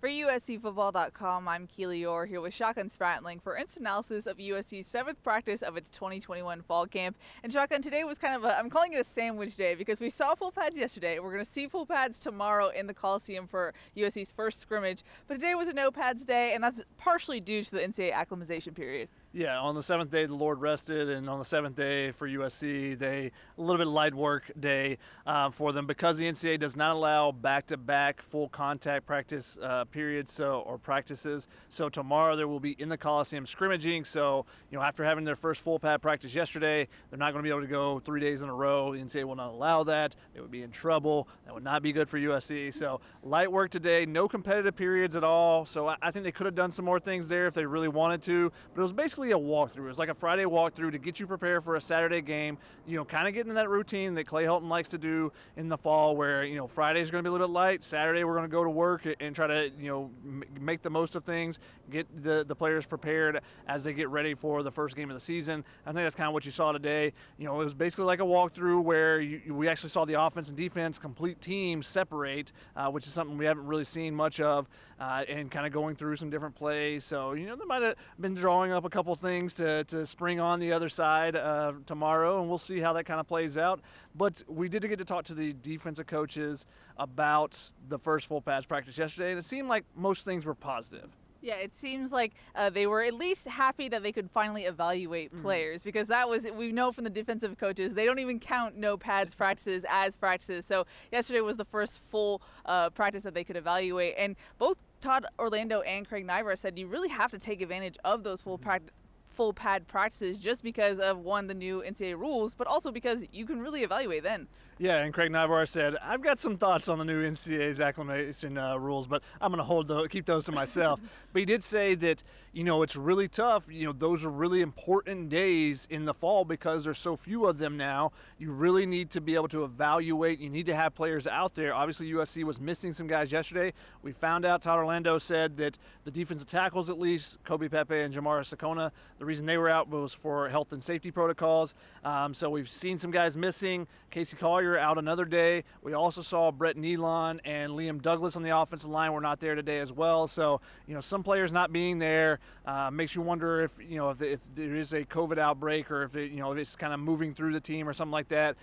For USCFootball.com, I'm Keely Eure here with Shotgun Spratling for instant analysis of USC's 7th practice of its 2021 fall camp. And Shotgun, today was kind of I'm calling it a sandwich day because we saw full pads yesterday. We're going to see full pads tomorrow in the Coliseum for USC's first scrimmage. But today was a no pads day, and that's partially due to the NCAA acclimatization period. Yeah, on the 7th day, the Lord rested, and on the 7th day for USC, a little bit of light work day for them because the NCAA does not allow back-to-back full contact practice periods or practices. So tomorrow there will be in the Coliseum scrimmaging. So after having their first full pad practice yesterday, they're not going to be able to go 3 days in a row. The NCAA will not allow that. They would be in trouble. That would not be good for USC. So light work today, no competitive periods at all. So I think they could have done some more things there if they really wanted to, but it was basically a walkthrough. It was like a Friday walkthrough to get you prepared for a Saturday game, kind of getting in that routine that Clay Helton likes to do in the fall where, Friday's going to be a little bit light. Saturday we're going to go to work and try to, make the most of things, get the players prepared as they get ready for the first game of the season. I think that's kind of what you saw today. It was basically like a walkthrough where we actually saw the offense and defense complete teams separate, which is something we haven't really seen much of, and kind of going through some different plays. So, they might have been drawing up a couple things to spring on the other side tomorrow, and we'll see how that kind of plays out. But we did get to talk to the defensive coaches about the first full pass practice yesterday, and it seemed like most things were positive. Yeah, it seems like they were at least happy that they could finally evaluate players because we know from the defensive coaches, they don't even count no pads practices as practices. So yesterday was the first full practice that they could evaluate. And both Todd Orlando and Craig Naivar said you really have to take advantage of those full pad practices just because of, one, the new NCAA rules, but also because you can really evaluate then. Yeah, and Craig Naivar said, I've got some thoughts on the new NCAA's acclimation rules, but I'm going to keep those to myself. But he did say that, it's really tough. Those are really important days in the fall because there's so few of them now. You really need to be able to evaluate. You need to have players out there. Obviously, USC was missing some guys yesterday. We found out Todd Orlando said that the defensive tackles, at least, Kobe Pepe and Jamara Sakona, the reason they were out was for health and safety protocols. So we've seen some guys missing. Casey Collier out another day. We also saw Brett Nealon and Liam Douglas on the offensive line were not there today as well. So, some players not being there makes you wonder if there is a COVID outbreak or if it's kind of moving through the team or something like that,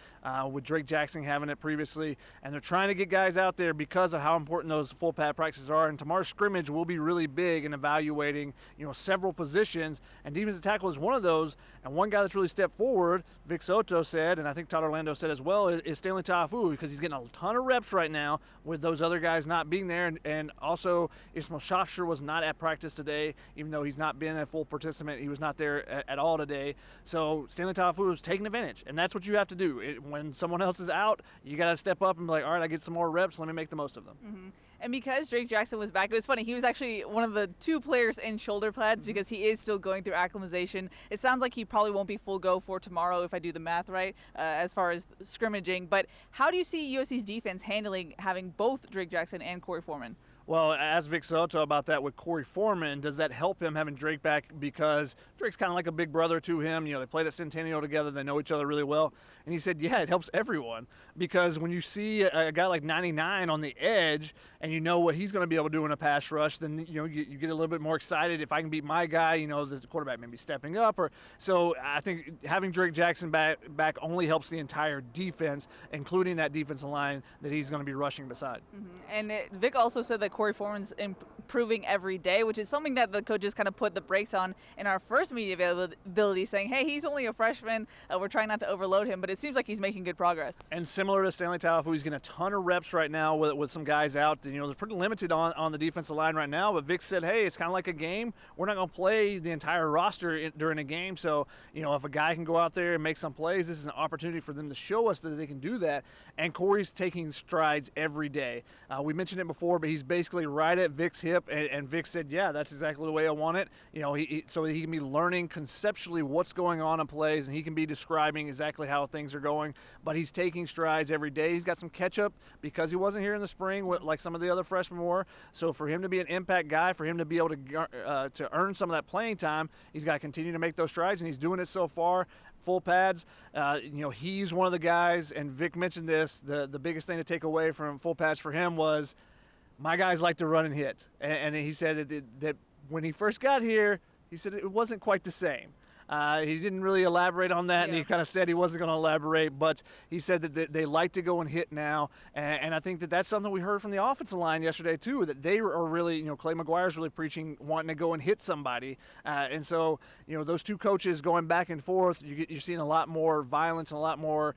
with Drake Jackson having it previously. And they're trying to get guys out there because of how important those full pad practices are. And tomorrow's scrimmage will be really big in evaluating, several positions. And defensive tackle is one of those. And one guy that's really stepped forward, Vic Soto said, and I think Todd Orlando said as well, is Stanley Ta'afu, because he's getting a ton of reps right now with those other guys not being there. And also, Ismail Shafshir was not at practice today, even though he's not been a full participant. He was not there at all today. So Stanley Ta'afu is taking advantage, and that's what you have to do. When someone else is out, you got to step up and be like, all right, I get some more reps. Let me make the most of them. Mm-hmm. And because Drake Jackson was back, it was funny. He was actually one of the 2 players in shoulder pads because he is still going through acclimatization. It sounds like he probably won't be full go for tomorrow if I do the math right, as far as scrimmaging. But how do you see USC's defense handling having both Drake Jackson and Corey Foreman? Well, ask Vic Soto about that with Corey Foreman. Does that help him having Drake back? Because Drake's kind of like a big brother to him. They played at Centennial together. They know each other really well. And he said, yeah, it helps everyone. Because when you see a guy like 99 on the edge and you know what he's going to be able to do in a pass rush, then, you get a little bit more excited. If I can beat my guy, the quarterback may be stepping up. So I think having Drake Jackson back only helps the entire defense, including that defensive line that he's going to be rushing beside. Mm-hmm. And Vic also said that Corey Foreman's improving every day, which is something that the coaches kind of put the brakes on in our first media availability, saying, hey, he's only a freshman. We're trying not to overload him, but it seems like he's making good progress. And similar to Stanley Ta'afu, he's getting a ton of reps right now with some guys out. They're pretty limited on the defensive line right now, but Vic said, hey, it's kind of like a game. We're not going to play the entire roster during a game, so, if a guy can go out there and make some plays, this is an opportunity for them to show us that they can do that. And Corey's taking strides every day. We mentioned it before, but he's basically right at Vic's hip, and Vic said, yeah, that's exactly the way I want it. So he can be learning conceptually what's going on in plays, and he can be describing exactly how things are going, but he's taking strides every day. He's got some catch-up because he wasn't here in the spring like some of the other freshmen were. So for him to be an impact guy, for him to be able to earn some of that playing time, he's got to continue to make those strides, and he's doing it so far. Full pads, he's one of the guys, and Vic mentioned this, the biggest thing to take away from full pads for him was my guys like to run and hit. And he said that when he first got here, he said it wasn't quite the same. He didn't really elaborate on that, and he kind of said he wasn't going to elaborate, but he said that they like to go and hit now, and I think that that's something we heard from the offensive line yesterday too, that they are really, Clay McGuire's really preaching wanting to go and hit somebody, and so, those two coaches going back and forth, you're seeing a lot more violence and a lot more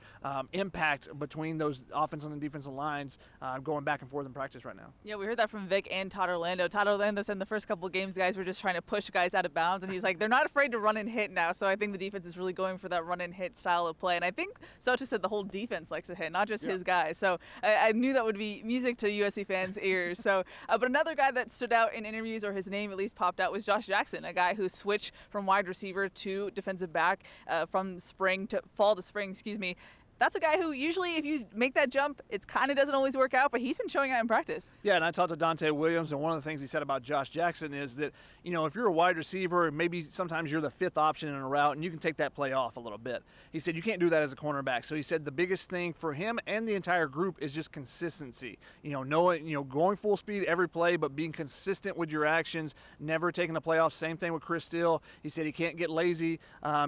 impact between those offensive and defensive lines going back and forth in practice right now. Yeah, we heard that from Vic and Todd Orlando. Todd Orlando said in the first couple of games, guys were just trying to push guys out of bounds, and he's like, they're not afraid to run and hit now. So I think the defense is really going for that run and hit style of play. And I think Socha said the whole defense likes to hit, not just his guys. So I knew that would be music to USC fans' ears. So, but another guy that stood out in interviews, or his name at least popped out, was Josh Jackson, a guy who switched from wide receiver to defensive back from fall to spring, That's a guy who usually, if you make that jump, it kind of doesn't always work out, but he's been showing out in practice. Yeah, and I talked to Deandre Williams, and one of the things he said about Josh Jackson is that, if you're a wide receiver, maybe sometimes you're the fifth option in a route, and you can take that play off a little bit. He said you can't do that as a cornerback. So he said the biggest thing for him and the entire group is just consistency. Going full speed every play, but being consistent with your actions, never taking the play off. Same thing with Chris Steele. He said he can't get lazy.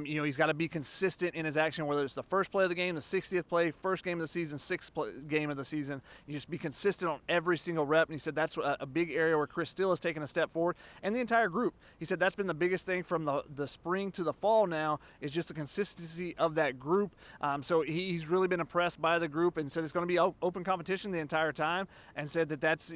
He's got to be consistent in his action, whether it's the first play of the game, the 60th play, first game of the season, game of the season. You just be consistent on every single rep. And he said that's a big area where Chris Steele has taken a step forward, and the entire group. He said that's been the biggest thing from the spring to the fall now is just the consistency of that group. So he's really been impressed by the group, and said it's going to be open competition the entire time, and said that's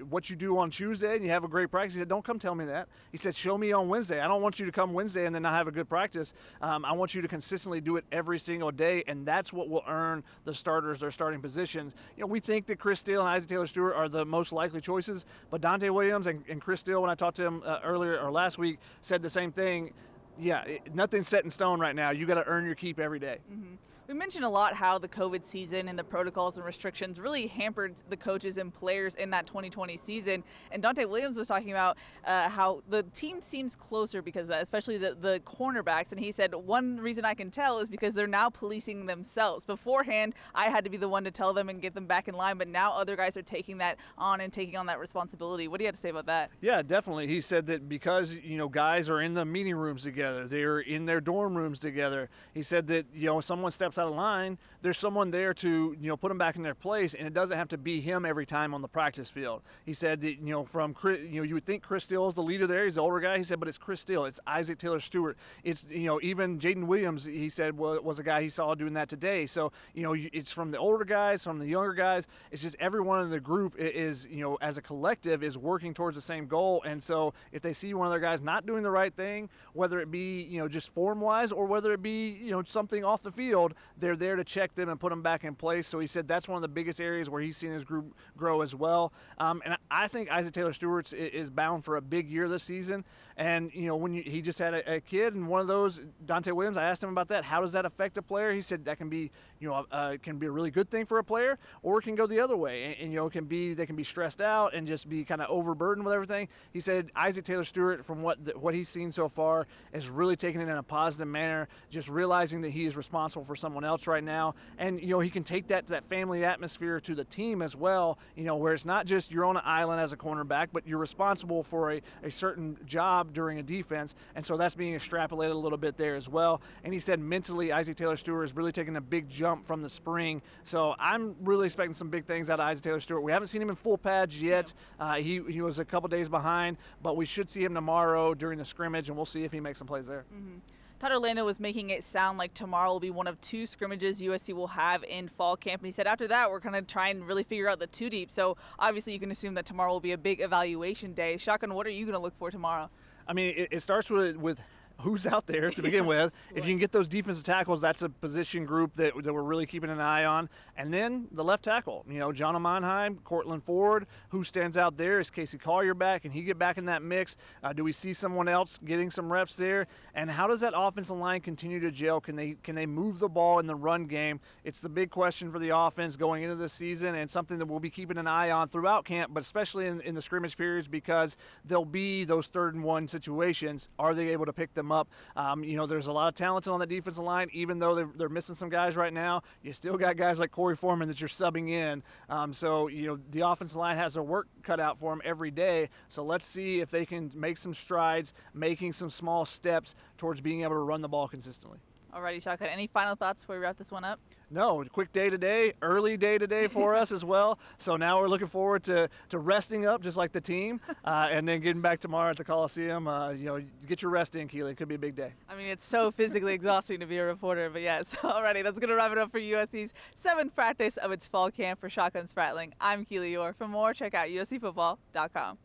what you do on Tuesday and you have a great practice. He said don't come tell me that. He said show me on Wednesday. I don't want you to come Wednesday and then not have a good practice. I want you to consistently do it every single day, and that's what will earn the starters their starting positions. We think that Chris Steele and Isaac Taylor-Stewart are the most likely choices, but Deandre Williams and Chris Steele, when I talked to him earlier or last week, said the same thing. Yeah, nothing's set in stone right now. You got to earn your keep every day. Mm-hmm. We mentioned a lot how the COVID season and the protocols and restrictions really hampered the coaches and players in that 2020 season. And Deandre Williams was talking about how the team seems closer because of that, especially the cornerbacks. And he said, one reason I can tell is because they're now policing themselves. Beforehand, I had to be the one to tell them and get them back in line, but now other guys are taking that on and taking on that responsibility. What do you have to say about that? Yeah, definitely. He said that because, guys are in the meeting rooms together, they're in their dorm rooms together. He said that, someone steps out of line, there's someone there to put them back in their place, and it doesn't have to be him every time on the practice field. He said that from Chris, you would think Chris Steele is the leader there. He's the older guy. He said, but it's Chris Steele. It's Isaac Taylor-Stewart. It's even Jaden Williams. He said was a guy he saw doing that today. So it's from the older guys, from the younger guys. It's just everyone in the group is as a collective is working towards the same goal. And so if they see one of their guys not doing the right thing, whether it be just form wise or whether it be something off the field, they're there to check them and put them back in place. So he said that's one of the biggest areas where he's seen his group grow as well. And I think Isaac Taylor-Stewart is bound for a big year this season. And, he just had a kid, and one of those, Deandre Williams, I asked him about that. How does that affect a player? He said that can be, can be a really good thing for a player, or it can go the other way. And they can be stressed out and just be kind of overburdened with everything. He said Isaac Taylor-Stewart, from what he's seen so far, is really taking it in a positive manner, just realizing that he is responsible for someone else right now. And, he can take that to that family atmosphere to the team as well, where it's not just you're on an island as a cornerback, but you're responsible for a certain job during a defense. And so that's being extrapolated a little bit there as well. And he said mentally, Isaac Taylor-Stewart is really taking a big jump from the spring. So I'm really expecting some big things out of Isaac Taylor-Stewart. We haven't seen him in full pads yet. He was a couple days behind, but we should see him tomorrow during the scrimmage, and we'll see if he makes some plays there. Mm-hmm. Todd Orlando was making it sound like tomorrow will be one of two scrimmages USC will have in fall camp. And he said after that, we're going to try and really figure out the two deep. So obviously you can assume that tomorrow will be a big evaluation day. Shotgun, what are you going to look for tomorrow? I mean, it starts with who's out there to begin with. If you can get those defensive tackles, that's a position group that we're really keeping an eye on. And then the left tackle, John Monheim, Cortland Ford, who stands out there? Is Casey Collier back? Can he get back in that mix? Do we see someone else getting some reps there? And how does that offensive line continue to gel? Can they move the ball in the run game? It's the big question for the offense going into this season, and something that we'll be keeping an eye on throughout camp, but especially in the scrimmage periods, because there'll be those 3rd and 1 situations. Are they able to pick them them up. There's a lot of talent on the defensive line, even though they're missing some guys right now. You still got guys like Corey Foreman that you're subbing in. The offensive line has their work cut out for them every day. So let's see if they can make some strides, making some small steps towards being able to run the ball consistently. Alrighty, Shotgun. Any final thoughts before we wrap this one up? No, quick day today, early day today for us as well. So now we're looking forward to resting up just like the team, and then getting back tomorrow at the Coliseum. Get your rest in, Keely. It could be a big day. I mean, it's so physically exhausting to be a reporter, but yes. Alrighty, that's going to wrap it up for USC's 7th practice of its fall camp. For Shotgun Spratling, I'm Keely Eure. For more, check out uscfootball.com.